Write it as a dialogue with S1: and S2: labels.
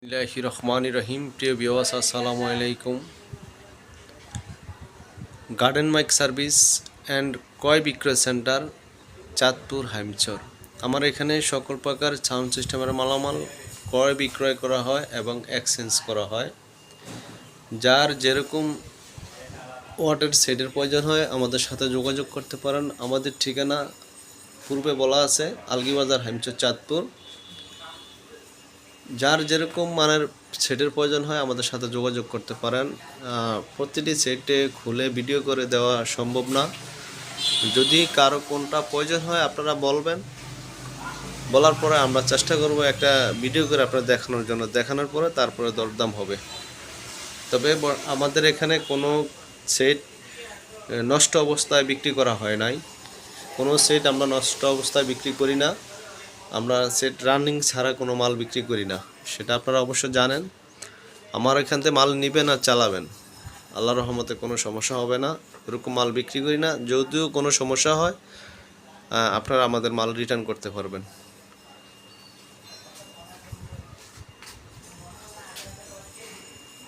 S1: বিসমিল্লাহির রহমানির রহিম। প্রিয় ভিউয়ার্স, আসসালামু আলাইকুম। গার্ডেন মাইক সার্ভিস অ্যান্ড ক্রয় বিক্রয় সেন্টার, চাঁদপুর, হাইমচর। আমার এখানে সকল প্রকার সাউন্ড সিস্টেমের মালামাল ক্রয় বিক্রয় করা হয় এবং এক্সচেঞ্জ করা হয়। যার যেরকম ওয়াটের সেটের প্রয়োজন হয় আমাদের সাথে যোগাযোগ করতে পারেন। আমাদের ঠিকানা পূর্বে বলা আছে, আলগিবাজার, হাইমচর, চাঁদপুর। যার যেরকম মানের সেটের প্রয়োজন হয় আমাদের সাথে যোগাযোগ করতে পারেন। প্রতিটি সেটে খুলে ভিডিও করে দেওয়া সম্ভব না। যদি কারো কোনটা প্রয়োজন হয় আপনারা বলবেন, বলার পরে আমরা চেষ্টা করব একটা ভিডিও করে আপনারা দেখানোর জন্য। দেখানোর পরে তারপরে দরদাম হবে। তবে আমাদের এখানে কোনো সেট নষ্ট অবস্থায় বিক্রি করা হয় নাই। কোনো সেট আমরা নষ্ট অবস্থায় বিক্রি করি না। আমরা সেট রানিং ছাড়া কোনো মাল বিক্রি করি না, সেটা আপনারা অবশ্য জানেন। আমার এখান থেকে মাল নেবেন আর চালাবেন, আল্লাহর রহমতে কোনো সমস্যা হবে না। এরকম মাল বিক্রি করি না। যদিও কোনো সমস্যা হয় আপনারা আমাদের মাল রিটার্ন করতে পারবেন।